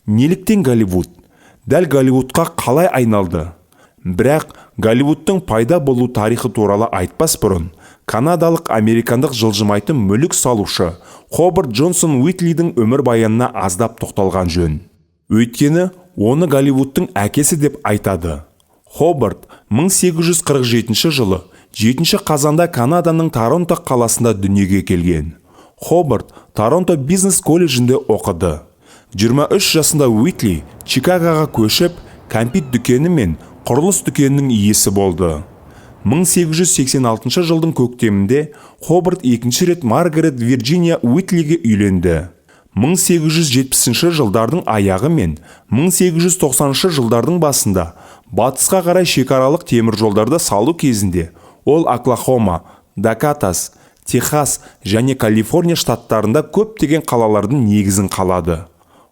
Неліктен Голливуд? Дәл Голливудқа қалай айналды? Бірақ Голливудтың пайда болу тарихы туралы айтпас бұрын, канадалық американдық жылжымайтын мүлік салушы Хобарт Джонсон Уитлидің өмірбаянына аздап тоқталған жөн. Өйткені оны Голливудтың әкесі деп айтады. Хобарт 1847 жылы 7 қазанда Канаданың Торонто қаласында дүниеге келген. Хобарт Торонто бизнес колледжінде оқыды. 23 жасында Уитли Чикагоға көшіп, кәмпит дүкені мен құрылыс дүкенінің иесі болды. 1886 жылдың көктемінде Хобарт екінші рет Маргарет Вирджиния Уитлиге үйленді. 1870 жылдардың аяғы мен 1890 жылдардың басында батысқа қарай шекаралық темір жолдарды салу кезінде ол Оклахома, Дакотас, Техас және Калифорния штаттарында көптеген қалалардың негізін қалады.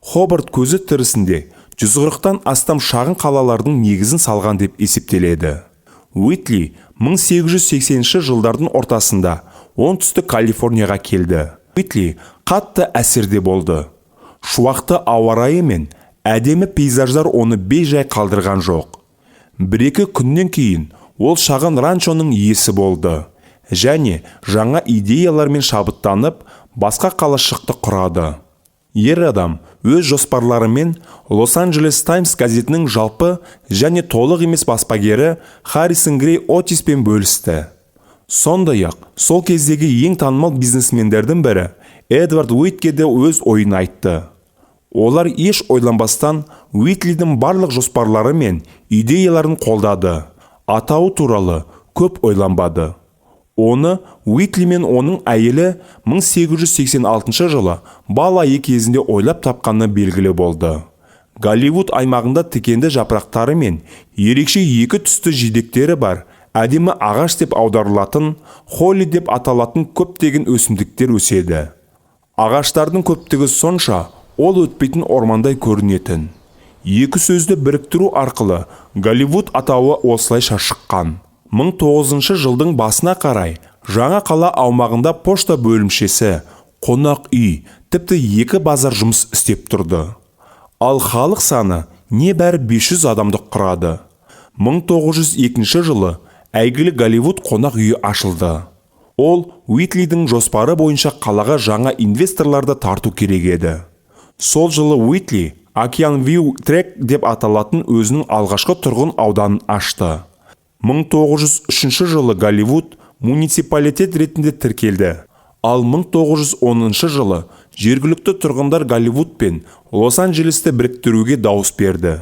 Хобарт көзі тірісінде 140-тан астам шағын қалалардың негізін салған деп есептеледі. Уитли 1880 жылдардың ортасында оңтүстік Калифорнияға келді. Уитли қатты әсерде болды. Шуақты ауа райы мен әдемі пейзаждар оны бейжай қалдырған жоқ. Бір-екі күннен кейін ол шағын ранчоның иесі болды және жаңа идеялармен шабыттанып, басқа қалашықты құрады. Ер адам өз жоспарларымен Лос-Анджелес Таймс газетінің жалпы және толық емес баспагері Харрисон Грей Отиспен бөлісті. Сондай-ақ, сол кездегі ең танымал бизнесмендердің бірі Эдвард Уитке де өз ойын айтты. Олар еш ойланбастан Уитлидің барлық жоспарлары мен идеяларын қолдады. Атауы туралы көп ойланбады. Оны Уитли мен оның әйелі 1886 жылы бала кезінде ойлап тапқаны белгілі болды. Голливуд аймағында тікенді жапырақтары мен ерекше екі түсті жидектері бар, әдемі ағаш деп аударылатын, холли деп аталатын көптеген өсімдіктер өседі. Ағаштардың көптігі сонша, ол өтпейтін ормандай көрінетін. Екі сөзді біріктіру арқылы Голливуд атауы осылайша шыққан. 1900 жылдың басына қарай жаңа қала аумағында пошта бөлімшесі, қонақ үй, тіпті 2 базар жұмыс істеп тұрды. Ал халық саны небәрі 500 адамды құрады. 1902 жылы әйгілі Голливуд қонақ үйі ашылды. Ол Уитлидің жоспары бойынша қалаға жаңа инвесторларды тарту керек еді. Сол жылы Уитли Океан Вью Трек деп аталатын өзінің алғашқы тұрғын ауданын ашты. 1903 жылы Голливуд муниципалитет ретінде тіркелді. Ал 1910 жылы жергілікті тұрғындар Голливуд пен Лос-Анджелесті біріктіруге дауыс берді.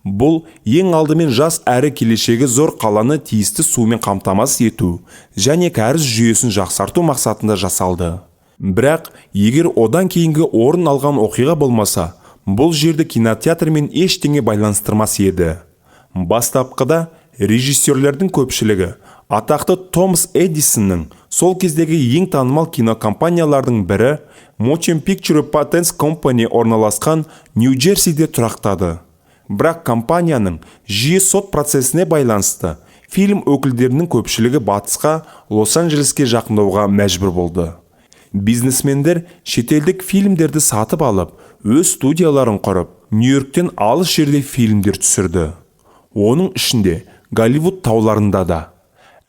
Бұл ең алдымен жас әрі келешегі зор қаланы тиісті сумен қамтамасыз ету және кәріз жүйесін жақсарту мақсатында жасалды. Бірақ егер одан кейінгі орын алған оқиға болмаса, бұл жерді кинотеатрмен ештеңе байланыстырмас еді. Бастапқыда режиссерлердің көпшілігі атақты Томас Эдисонның сол кездегі ең танымал кинокомпаниялардың бірі Motion Picture Patents Company орналасқан Нью-Джерсиде тұрақтады. Бірақ компанияның жиі сот процесіне байланысты фильм өкілдерінің көпшілігі батысқа Лос-Анджелеске жақындауға мәжбүр болды. Бизнесмендер шетелдік фильмдерді сатып алып, өз студияларын құрып, Нью-Йорктен алыс жерде фильмдер түсірді. Оның ішінде Голливуд тауларында да.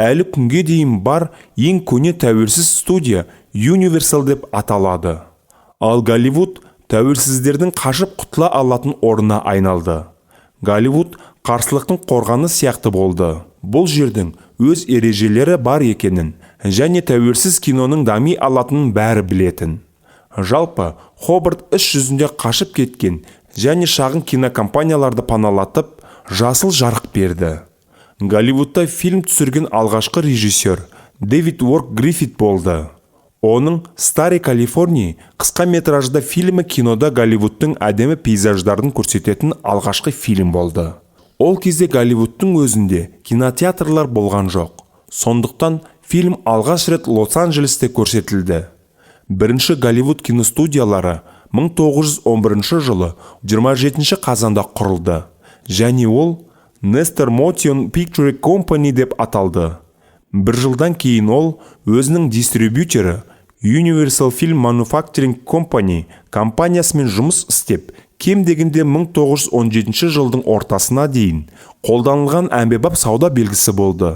Әлі күнге дейін бар ең көне тәуелсіз студия Universal деп аталады. Ал Голливуд тәуелсіздердің қашып құтыла алатын орнына айналды. Голливуд қарсылықтың қорғаны сияқты болды. Бұл жердің өз ережелері бар екенін және тәуелсіз киноның дами алатынын бәрі білетін. Жалпы, Хобарт іс жүзінде қашып кеткен және шағын кинокомпанияларды паналатып, жасыл жарық берді. Голливудта фильм түсірген алғашқы режиссер Дэвид Уорк Гриффит болды. Оның «Старый Калифорния» қысқа метражды фильмі кинода Голливудтың әдемі пейзаждарын көрсететін алғашқы фильм болды. Ол кезде Голливудтың өзінде кинотеатрлар болған жоқ. Сондықтан фильм алғаш рет Лос-Анджелесте көрсетілді. Бірінші Голливуд киностудиялары 1911 жылы 27 қазанда құрылды. Және ол Nestor Motion Picture Company деп аталды. Бір жылдан кейін ол өзінің дистрибьютері Universal Film Manufacturing Company компаниясымен жұмыс істеп, кем дегенде 1917 жылдың ортасына дейін қолданылған әмбебап сауда белгісі болды.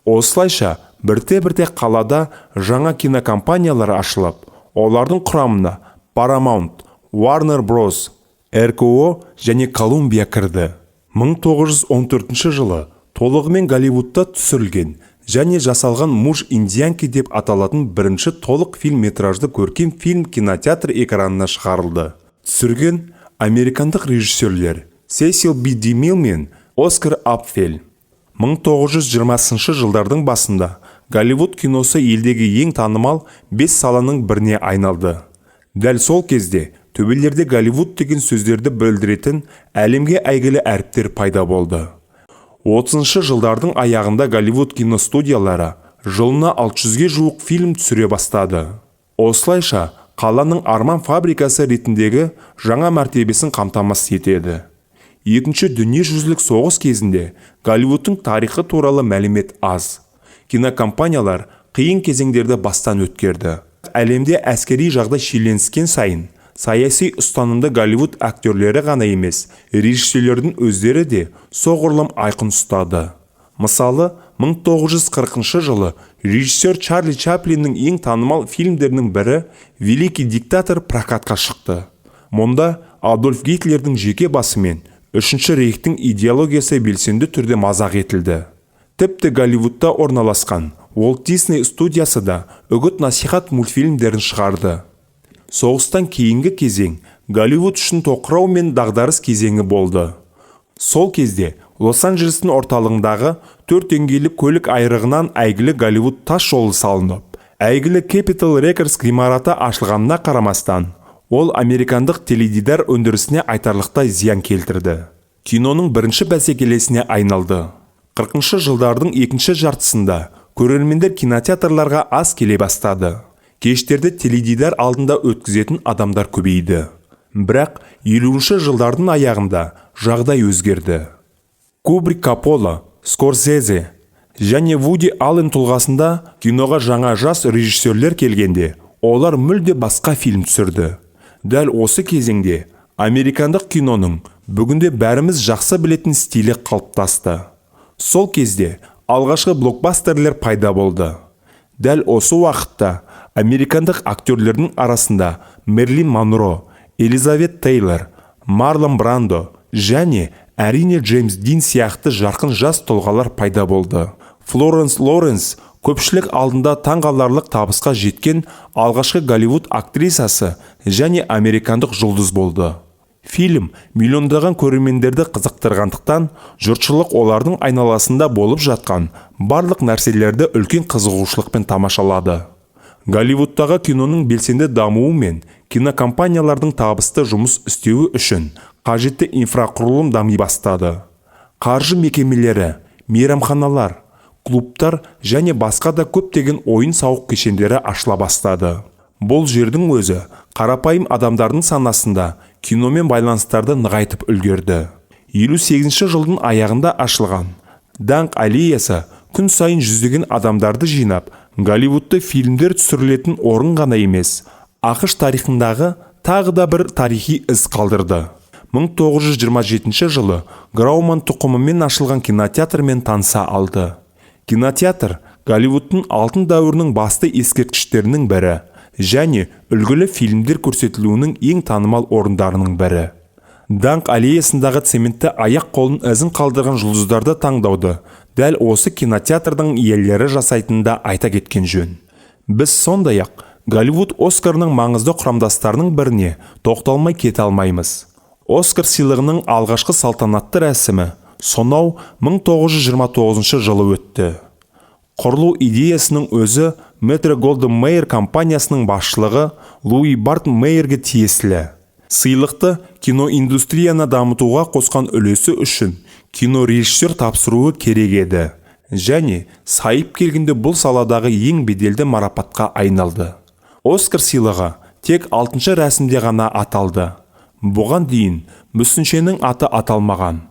Осылайша бірте-бірте қалада жаңа кинокомпаниялар ашылып, олардың құрамына Paramount, Warner Bros., RKO және Columbia кірді. 1914 жылы толығымен Голливудта түсірілген және жасалған «Муж индиянки» деп аталатын бірінші толық фильм-метражды көркем фильм кинотеатр экранына шығарылды. Түсірген американдық режиссерлер Сесил Би Демил мен Оскар Апфель. 1920 жылдардың басында Голливуд киносы елдегі ең танымал 5 саланың біріне айналды. Дәл сол кезде төбелерде Голливуд деген сөздерді білдіретін әлемге әйгілі әріптер пайда болды. 30 жылдардың аяғында Голливуд киностудиялары жылына 600-ге жуық фильм түсіре бастады. Осылайша қаланың арман фабрикасы ретіндегі жаңа мәртебесін қамтамасыз етеді. Екінші дүниежүзілік соғыс кезінде Голливудтың тарихы туралы мәлімет аз. Кинокомпаниялар қиын кезеңдерді бастан өткерді. Әлемде әскери жағдай шиеленіскен сайын, саяси ұстанымды Голливуд актерлері ғана емес, режиссерлердің өздері де соғұрлым айқын ұстады. Мысалы, 1940 жылы режиссер Чарли Чаплиннің ең танымал фильмдерінің бірі «Великий диктатор» прокатқа шықты. Мұнда Адольф Гитлердің жеке басымен Үшінші рейхтің идеологиясы белсенді түрде мазақ етілді. Тіпті Голливудта орналасқан Уолт Дисней студиясы да үгіт-насихат мультфильмдерін шығарды. Соғыстан кейінгі кезең Голливуд үшін тоқырау мен дағдарыс кезеңі болды. Сол кезде Лос-Анджелестің орталығындағы 4 деңгейлі көлік айрығынан әйгілі Голливуд тас жолы салынып, әйгілі Capitol Records ғимараты ашылғанына қарамастан, ол американдық теледидар өндірісіне айтарлықтай зиян келтірді. Киноның бірінші бәсекелесіне айналды. 40 жылдардың екінші жартысында көрермендер кинотеатрларға аз келе бастады. Кештерді теледидар алдында өткізетін адамдар көбейді. Бірақ 50 жылдардың аяғында жағдай өзгерді. Кубрик, Каппола, Скорсезе және Вуди Аллен тұлғасында киноға жаңа жас режиссерлер келгенде, олар мүлде басқа фильм түсірді. Дәл осы кезеңде американдық киноның бүгінде бәріміз жақсы білетін стилі қалыптасты. Сол кезде алғашқы блокбастерлер пайда болды. Дәл осы уақытта американдық актерлердің арасында Мерлин Монро, Элизабет Тейлор, Марлон Брандо және әрине Джеймс Дин сияқты жарқын жас тұлғалар пайда болды. Флоренс Лоренс көпшілік алдында таңғаларлық табысқа жеткен алғашқы Голливуд актрисасы және американдық жұлдыз болды. Фильм миллиондаған көрермендерді қызықтырғандықтан, жұртшылық олардың айналасында болып жатқан барлық нәрселерді үлкен қызығушылықпен тамашалады. Голливудтағы киноның белсенді дамуы мен кинокомпаниялардың табысты жұмыс істеуі үшін қажетті инфрақұрылым дами бастады. Қаржы мекемелері, мейрамханалар, клубтар және басқа да көптеген ойын-сауық кешендері ашыла бастады. Бұл жердің өзі қарапайым адамдардың санасында киномен байланыстарды нығайтып үлгерді. 58 жылдың аяғында ашылған Даңқ аллеясы күн сайын жүздеген адамдарды жинап, Голливудты фильмдер түсірілетін орын ғана емес, ақш тарихындағы тағы да бір тарихи із қалдырды. 1927 жылы Грауман тұқымымен ашылған кинотеатрмен таныса алды. Кинотеатр Голливудтың алтын дәуірінің басты ескерткіштерінің бірі және үлгілі фильмдер көрсетілуінің ең танымал орындарының бірі. Даңқ аллеясындағы цементті аяқ қолын ізін қалдырған жұлдыздарды таңдауды дәл осы кинотеатрдың иелері жасайтынында айта кеткен жөн. Біз сондай-ақ Голливуд Оскарының маңызды құрамдастарының біріне тоқталмай кете алмаймыз. Оскар сыйлығының алғашқы салтанатты рәсімі сонау 1929 жылы өтті. Құрылу идеясының өзі Метро Голден Мейер компаниясының басшылығы Луи Барт Мейерге тиесілі. Сыйлықты киноиндустрияны дамытуға қосқан үлесі үшін кинорежиссер тапсыруы керек еді. Және сайып келгенде бұл саладағы ең беделді марапатқа айналды. Оскар сыйлығы тек 6-шы рәсімде ғана аталды. Бұған дейін мүсіншенің аты аталмаған.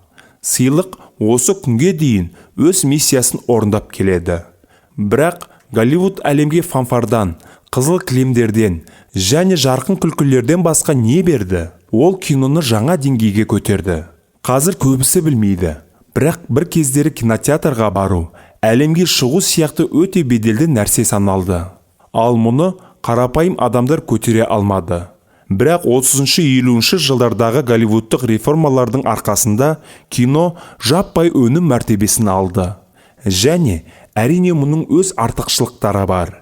Сыйлық осы күнге дейін өз миссиясын орындап келеді. Бірақ Голливуд әлемге фанфардан, қызыл кілемдерден және жарқын күлкілерден басқа не берді? Ол киноны жаңа деңгейге көтерді. Қазір көбісі білмейді, бірақ бір кездері кинотеатрға бару, әлемге шығу сияқты өте беделді нәрсе саналды. Ал мұны қарапайым адамдар көтере алмады. Бірақ 30-50 жылдардағы Голливудтық реформалардың арқасында кино жаппай өнім мәртебесін алды. Және әрине мұның өз артықшылықтары бар.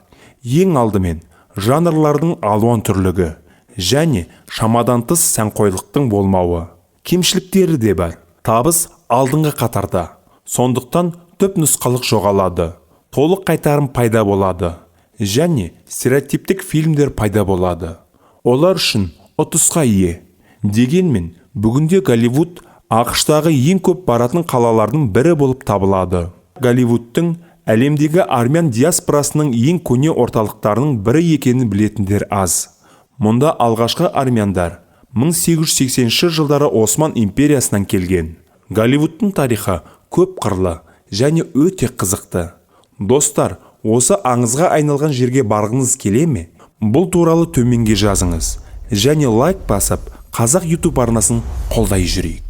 Ең алдымен жанрлардың алуан түрлігі және шамадан тыс сәнқойлықтың болмауы. Кемшіліктері де бар. Табыс алдыңғы қатарда. Сондықтан түпнұсқалық жоғалады. Толық қайтарым пайда болады. Және стереотиптік фильмдер пайда болады. Олар үшін ұтысқа ие. Дегенмен, бүгінде Голливуд ақш-тағы ең көп баратын қалалардың бірі болып табылады. Голливудтың әлемдегі армян диаспорасының ең көне орталықтарының бірі екенін білетіндер аз. Мұнда алғашқы армяндар 1880 жылдары Осман империясынан келген. Голливудтың тарихы көп қырлы және өте қызықты. Достар, осы аңызға айналған жерге барғыңыз келе ме? Бұл туралы төменге жазыңыз. Және лайк басып, Қазақ YouTube арнасын қолдай жүрейік.